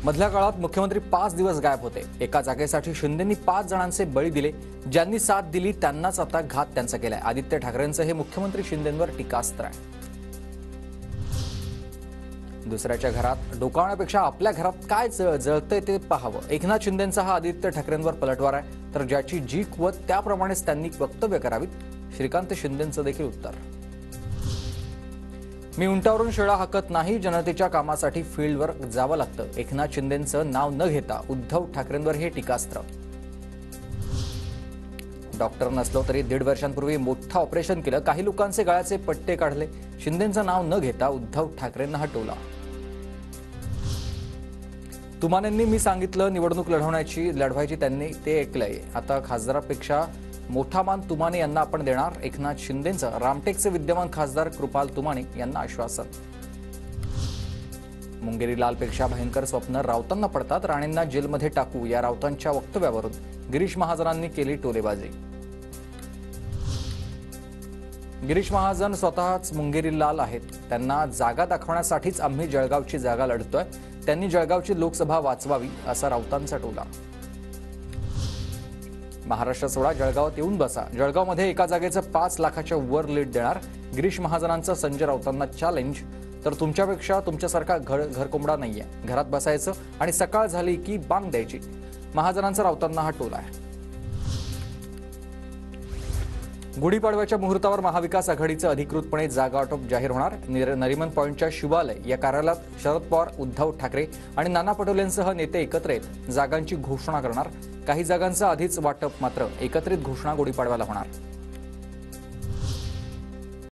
मधल्या काळात मुख्यमंत्री 5 दिवस गायब होते। एका जागेसाठी शिंदेंनी 5 जणांचे बळी दिले। ज्यांनी साथ दिली त्यांनाच आता घात त्यांचा केलाय। आदित्य ठाकरेंचं हे मुख्यमंत्री शिंदेंवर टीकास्त्र आहे। दुसऱ्याच्या घरात डोकावण्यापेक्षा आपल्या घरात काय जळतंय ते पाहावं। एकनाथ शिंदेंचा हा आदित्य ठाकरेंवर पलटवार आहे। तर ज्याची जी कुवत त्याप्रमाणेच त्यांनी वक्तव्य करावीत। श्रीकांत शिंदेंचं देखील उत्तर, मी उंटावरून शेळा हाकत नाही, जनतेच्या कामासाठी फील्डवर जावं लागतं। एकनाथ शिंदेंचं नाव न घेता उद्धव ठाकरेंवर हे टीकास्त्र। डॉक्टर नसलो तरी 1.5 वर्षांपूर्वी मोठं ऑपरेशन केलं, काही लोकांचे गळ्याचे पट्टे काढले। शिंदेंचं नाव न घेता उद्धव ठाकरेंना हटवला। तुमानेंनी मी सांगितलं निवडणूक लढवायची त्यांनी ते ऐकलंय। आता खासदारापेक्षा मोठा मान तुमाने यांना आपण देणार। एकनाथ शिंदेंचं रामटेकचे विद्यमान खासदार कृपाल तुमाने यांना आश्वासन। मुंगेरी लालपेक्षा भयंकर स्वप्न राऊतांना पडतात, राणेंना जेलमध्ये टाकू या राऊतांच्या वक्तव्यावरून गिरीश महाजनांनी केली टोलेबाजी। गिरीश महाजन स्वतःच मुंगेरी लाल आहेत, त्यांना जागा दाखवण्यासाठीच आम्ही जळगावची जागा लढतोय। त्यांनी जळगावची लोकसभा वाचवावी असा राऊतांचा टोला। महाराष्ट्र सोडा, जळगावात येऊन बसा। जळगावमध्ये एका जागेचं 5 लाखाच्या वर लीड देणार। गिरीश महाजनांचं संजय राऊतांना चॅलेंज। तर तुमच्यापेक्षा तुमच्यासारखा घरकोंबडा नाहीये, घरात बसायचं आणि सकाळ झाली की बांग द्यायची। महाजनांचा राऊतांना हा टोला आहे। गुढीपाडव्याच्या मुहूर्तावर महाविकास आघाडीचं अधिकृतपणे जागा वाटप जाहीर होणार। नरिमन पॉइंटच्या शिवालय या कार्यालयात शरद पवार, उद्धव ठाकरे आणि नाना पटोलेंसह नेते एकत्र येत जागांची घोषणा करणार। काही जागांचं आधीच वाटप, मात्र एकत्रित घोषणा गुढीपाडव्याला होणार।